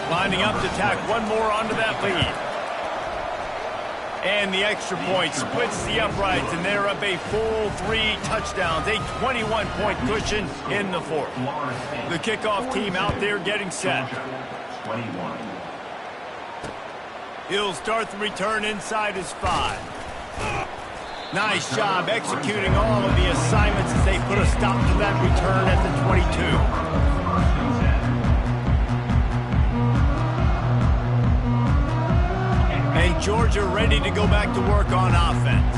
Lining up to tack one more onto that lead. And the extra point splits the uprights, and they're up a full 3 touchdowns, a 21-point cushion in the fourth. The kickoff team out there getting set. 21. He'll start the return inside his 5. Nice job executing all of the assignments as they put a stop to that return at the 22. And Georgia ready to go back to work on offense.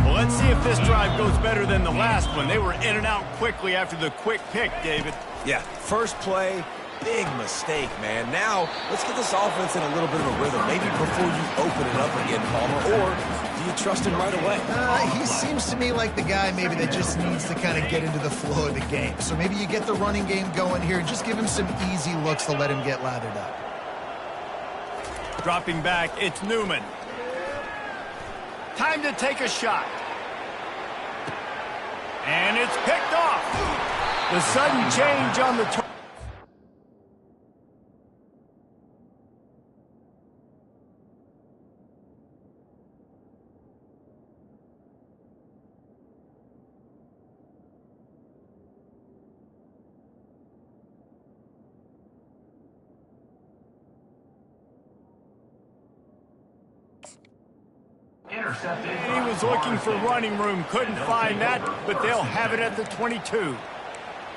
Well, let's see if this drive goes better than the last one. They were in and out quickly after the quick pick, David. Yeah, first play, big mistake, man. Now, let's get this offense in a little bit of a rhythm. Maybe before you open it up again, Palmer, or do you trust him right away? He seems to me like the guy maybe that just needs to kind of get into the flow of the game. So maybe you get the running game going here and just give him some easy looks to let him get lathered up. Dropping back, it's Newman. Time to take a shot. And it's picked off. The sudden change on the turn. intercepted. He was looking for running room, couldn't find that, but they'll have it at the 22.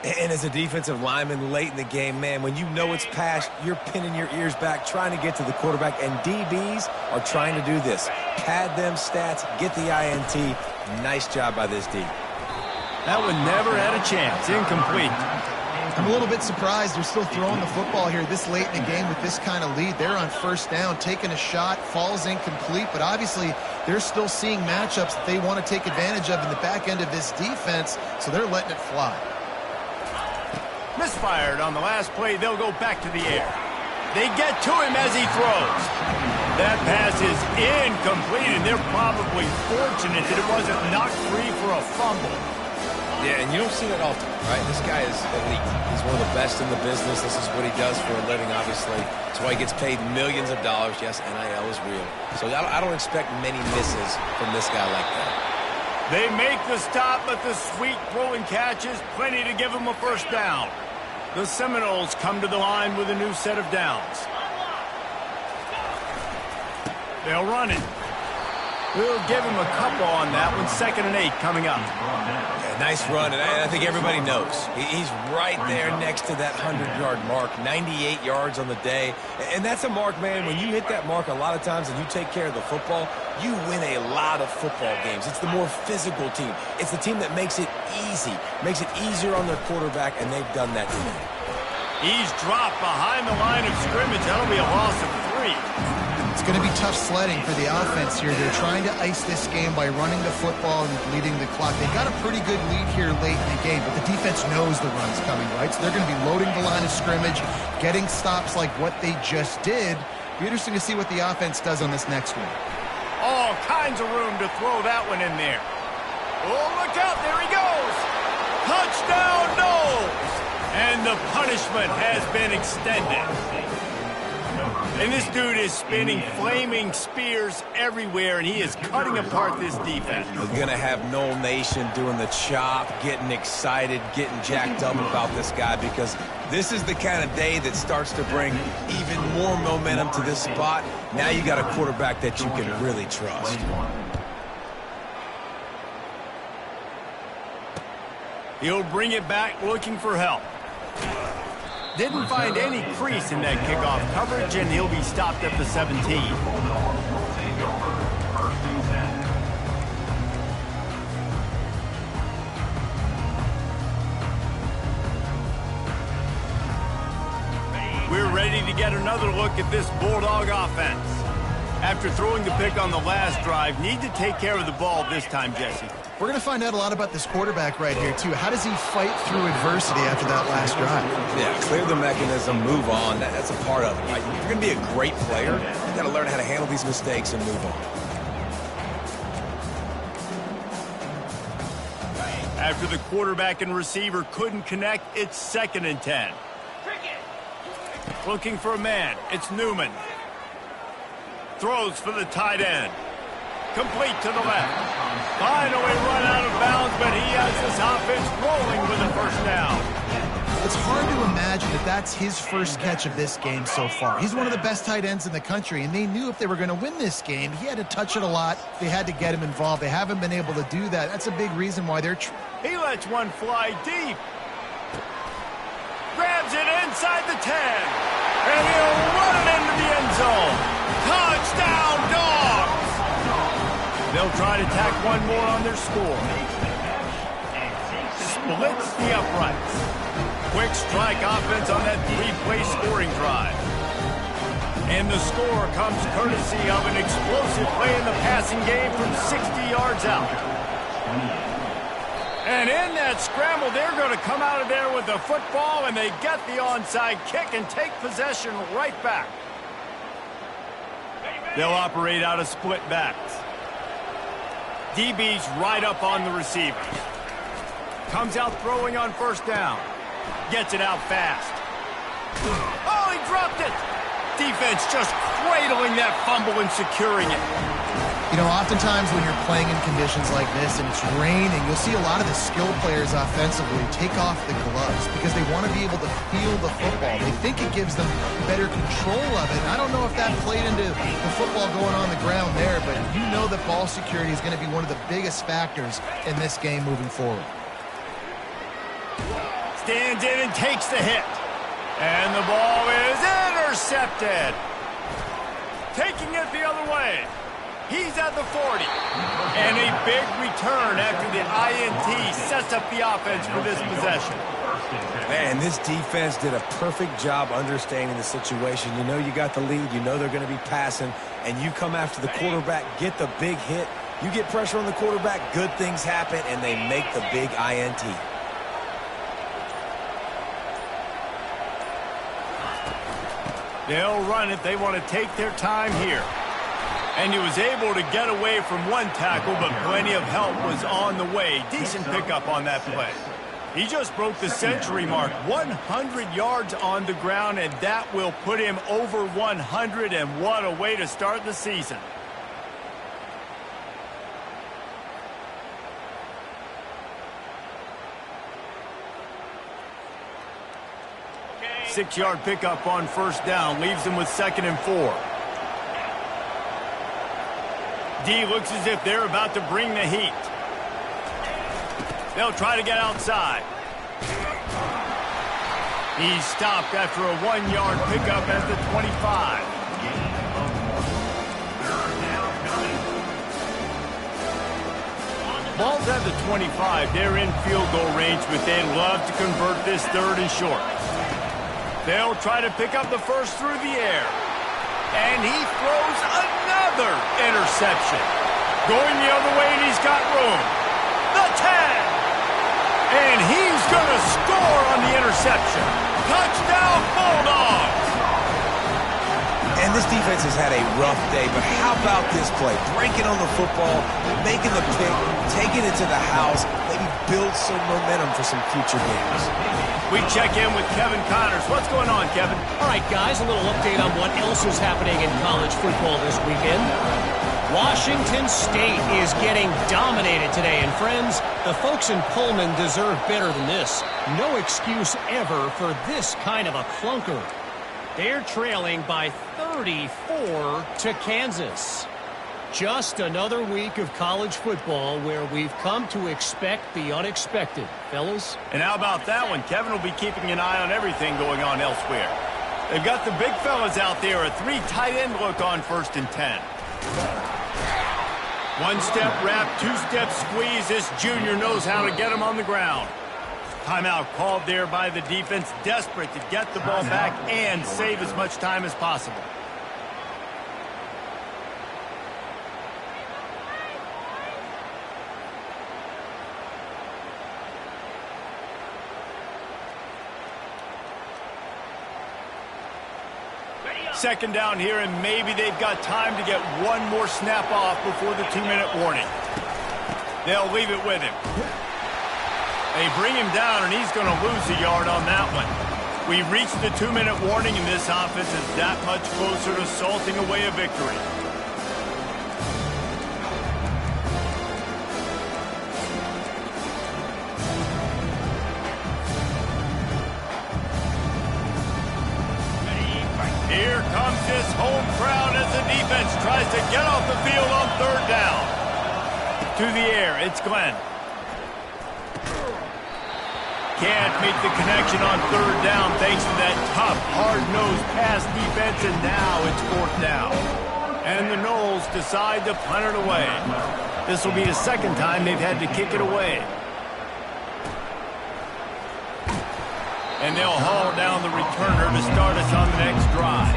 And as a defensive lineman late in the game, man, when you know it's passed, you're pinning your ears back, trying to get to the quarterback, and DBs are trying to do this. Pad them stats, get the INT. Nice job by this D. That one never had a chance. Incomplete. I'm a little bit surprised they're still throwing the football here this late in the game with this kind of lead. They're on first down, taking a shot, falls incomplete, but obviously they're still seeing matchups that they want to take advantage of in the back end of this defense, so they're letting it fly. Misfired on the last play. They'll go back to the air. They get to him as he throws. That pass is incomplete, and they're probably fortunate that it wasn't knocked free for a fumble. Yeah, and you don't see that often, right? This guy is elite. He's one of the best in the business. This is what he does for a living, obviously. That's why he gets paid millions of dollars. Yes, NIL is real. So I don't expect many misses from this guy like that. They make the stop, but the sweet throwing catch is plenty to give him a first down. The Seminoles come to the line with a new set of downs. They'll run it. We'll give him a couple on that one. 2nd and 8 coming up. Yeah, nice run, and I think everybody knows. He's right there next to that 100-yard mark, 98 yards on the day. And that's a mark, man, when you hit that mark a lot of times and you take care of the football, you win a lot of football games. It's the more physical team. It's the team that makes it easy, makes it easier on their quarterback, and they've done that today. He's dropped behind the line of scrimmage. That'll be a loss of 3. It's going to be tough sledding for the offense here. They're trying to ice this game by running the football and leading the clock. They've got a pretty good lead here late in the game, but the defense knows the run's coming, right? So they're going to be loading the line of scrimmage, getting stops like what they just did. Be interesting to see what the offense does on this next one. All kinds of room to throw that one in there. Oh, look out. There he goes. Touchdown, Knowles. And the punishment has been extended. And this dude is spinning flaming spears everywhere, and he is cutting apart this defense. We're going to have Knoll Nation doing the chop, getting excited, getting jacked up about this guy, because this is the kind of day that starts to bring even more momentum to this spot. Now you got a quarterback that you can really trust. He'll bring it back looking for help. Didn't find any crease in that kickoff coverage, and he'll be stopped at the 17. We're ready to get another look at this Bulldog offense. After throwing the pick on the last drive, need to take care of the ball this time, Jesse. We're going to find out a lot about this quarterback right here, too. How does he fight through adversity after that last drive? Yeah, clear the mechanism, move on. That's a part of it, right? If you're going to be a great player, you've got to learn how to handle these mistakes and move on. After the quarterback and receiver couldn't connect, it's 2nd and 10. Looking for a man. It's Newman. Throws for the tight end. Complete to the left. Finally run out of bounds, but he has this offense rolling with a first down. It's hard to imagine that that's his first catch of this game so far. He's one of the best tight ends in the country, and they knew if they were going to win this game, he had to touch it a lot. They had to get him involved. They haven't been able to do that. That's a big reason why they're... He lets one fly deep. Grabs it inside the 10. And he'll run it into the end zone. Touchdown, Dogs! They'll try to tack one more on their score. Splits the uprights. Quick strike offense on that 3-play scoring drive. And the score comes courtesy of an explosive play in the passing game from 60 yards out. And in that scramble, they're going to come out of there with the football, and they get the onside kick and take possession right back. They'll operate out of split backs. DB's right up on the receiver. Comes out throwing on first down. Gets it out fast. Oh, he dropped it. Defense just cradling that fumble and securing it. You know, oftentimes when you're playing in conditions like this and it's raining, you'll see a lot of the skill players offensively take off the gloves because they want to be able to feel the football. They think it gives them better control of it. I don't know if that played into the football going on the ground there, but you know that ball security is going to be one of the biggest factors in this game moving forward. Stands in and takes the hit. And the ball is intercepted. Taking it the other way. He's at the 40. And a big return after the INT sets up the offense for this possession. Man, this defense did a perfect job understanding the situation. You know you got the lead. You know they're going to be passing. And you come after the quarterback, get the big hit. You get pressure on the quarterback, good things happen, and they make the big INT. They'll run it. They want to take their time here. And he was able to get away from one tackle, but plenty of help was on the way. Decent pickup on that play. He just broke the century mark. 100 yards on the ground, and that will put him over 100, and what a way to start the season. Okay. 6-yard pickup on first down, leaves him with 2nd and 4. D looks as if they're about to bring the heat. They'll try to get outside. He's stopped after a 1-yard pickup at the 25. Ball's at the 25. They're in field goal range, but they'd love to convert this 3rd and short. They'll try to pick up the first through the air. And he throws another interception. Going the other way, and he's got room. The 10. And he's going to score on the interception. Touchdown, Bulldogs. And this defense has had a rough day, but how about this play? Breaking on the football, making the pick, taking it to the house, maybe build some momentum for some future games. We check in with Kevin Connors. What's going on, Kevin? All right, guys, a little update on what else is happening in college football this weekend. Washington State is getting dominated today, and friends, the folks in Pullman deserve better than this. No excuse ever for this kind of a clunker. They're trailing by 34 to Kansas. Just another week of college football where we've come to expect the unexpected, fellas. And how about that one? Kevin will be keeping an eye on everything going on elsewhere. They've got the big fellas out there, a 3 tight end look on 1st and 10. 1-step wrap, 2-step squeeze. This junior knows how to get him on the ground. Timeout called there by the defense, desperate to get the ball back and save as much time as possible. Second down here, and maybe they've got time to get one more snap off before the 2-minute warning. They'll leave it with him. They bring him down, and he's going to lose a yard on that one. We've reached the 2-minute warning, and this offense is that much closer to salting away a victory. Here comes this home crowd as the defense tries to get off the field on 3rd down. To the air, it's Glenn. Can't make the connection on 3rd down thanks to that tough, hard-nosed pass defense, and now it's 4th down. And the Noles decide to punt it away. This will be the 2nd time they've had to kick it away. And they'll haul down the returner to start us on the next drive.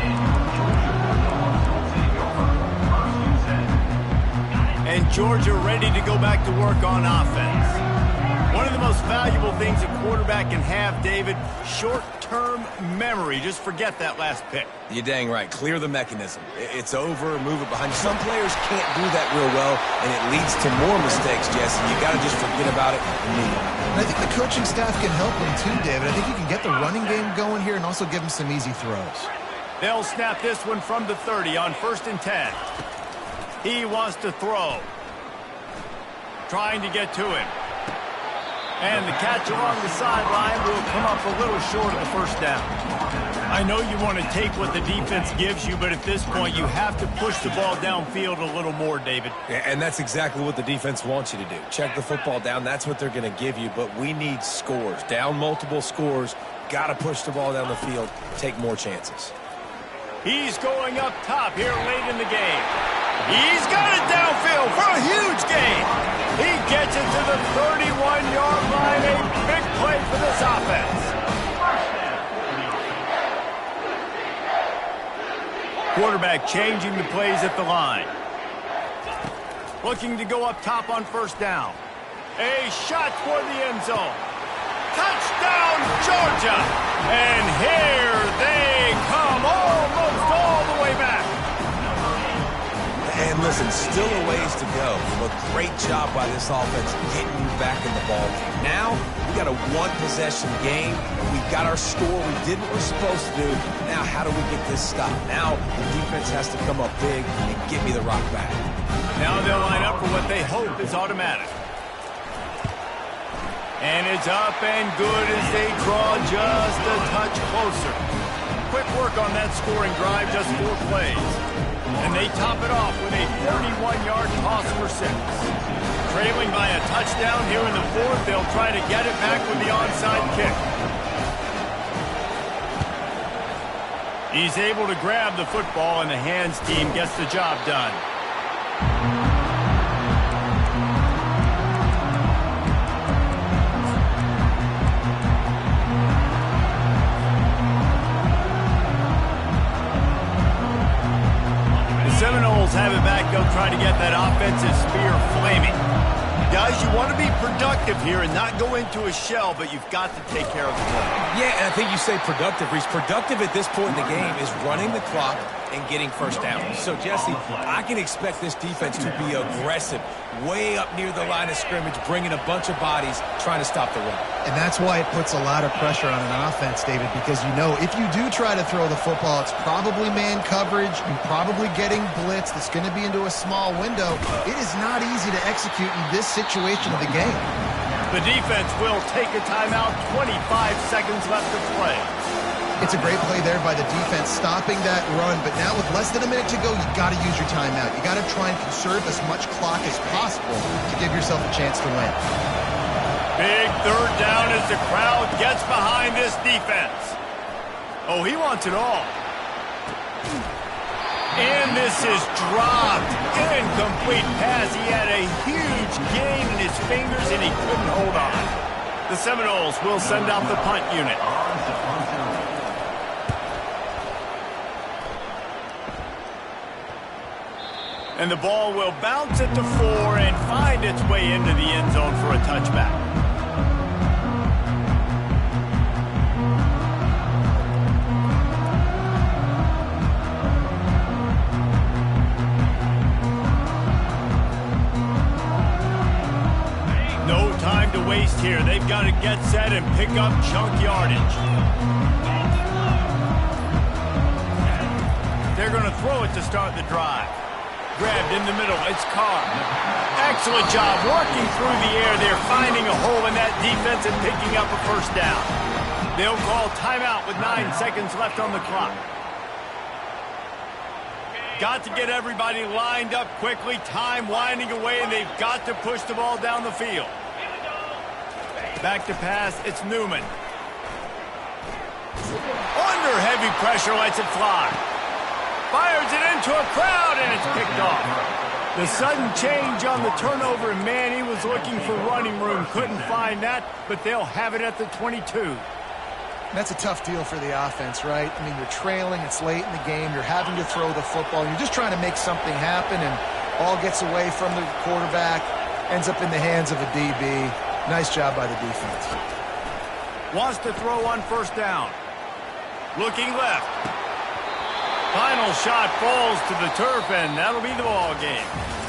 And Georgia ready to go back to work on offense. One of the most valuable things a quarterback can have, David, short-term memory. Just forget that last pick. You're dang right. Clear the mechanism. It's over, move it behind you. Some players can't do that real well, and it leads to more mistakes, Jesse. You got to just forget about it and move on. And I think the coaching staff can help him too, David. I think you can get the running game going here and also give him some easy throws. They'll snap this one from the 30 on 1st and 10. He wants to throw. Trying to get to him. And the catch along the sideline will come up a little short of the first down. I know you want to take what the defense gives you, but at this point you have to push the ball downfield a little more, David. Yeah, and that's exactly what the defense wants you to do. Check the football down. That's what they're going to give you, but we need scores. Down multiple scores. Got to push the ball down the field. Take more chances. He's going up top here late in the game. He's got it downfield for a huge gain. He gets it to the 31-yard line. A big play for this offense. Quarterback changing the plays at the line. Looking to go up top on first down. A shot toward the end zone. Touchdown, Georgia! And here they come, almost all the way back. And listen, still a ways to go. But great job by this offense getting you back in the ballgame. Now, we got a one-possession game. We got our score. We did what we're supposed to do. Now, how do we get this stopped? Now, the defense has to come up big and get me the rock back. Now they'll line up for what they hope is automatic. And it's up and good as they draw just a touch closer. Quick work on that scoring drive, just 4 plays. And they top it off with a 31-yard toss for 6. Trailing by a touchdown here in the 4th, they'll try to get it back with the onside kick. He's able to grab the football, and the hands team gets the job done. Seminoles have it back. They'll try to get that offensive spear flaming. Guys, you want to be productive here and not go into a shell, but you've got to take care of the ball. Yeah, and I think you say productive, Reese. Productive at this point in the game is running the clock and getting first down. So, Jesse, I can expect this defense to be aggressive, way up near the line of scrimmage, bringing a bunch of bodies, trying to stop the run. And that's why it puts a lot of pressure on an offense, David, because you know if you do try to throw the football, it's probably man coverage. You're probably getting blitz. That's going to be into a small window. It is not easy to execute in this situation of the game. The defense will take a timeout. 25 seconds left to play. It's a great play there by the defense, stopping that run. But now with less than a minute to go, you got to use your timeout. You got to try and conserve as much clock as possible to give yourself a chance to win. Big 3rd down as the crowd gets behind this defense. Oh, he wants it all. And this is dropped. Incomplete pass. He had a huge gain in his fingers, and he couldn't hold on. The Seminoles will send out the punt unit. And the ball will bounce it to 4 and find its way into the end zone for a touchback. No time to waste here. They've got to get set and pick up chunk yardage. They're going to throw it to start the drive. Grabbed in the middle. It's Carr. Excellent job working through the air there, finding a hole in that defense and picking up a first down. They'll call timeout with 9 seconds left on the clock. Got to get everybody lined up quickly. Time winding away, and they've got to push the ball down the field. Back to pass. It's Newman. Under heavy pressure, lets it fly. Fires it into a crowd, and it's picked off. The sudden change on the turnover, and man, he was looking for running room. Couldn't find that, but they'll have it at the 22. That's a tough deal for the offense, right? I mean, you're trailing. It's late in the game. You're having to throw the football. You're just trying to make something happen, and ball gets away from the quarterback, ends up in the hands of a DB. Nice job by the defense. Wants to throw on first down. Looking left. Final shot falls to the turf, and that'll be the ball game.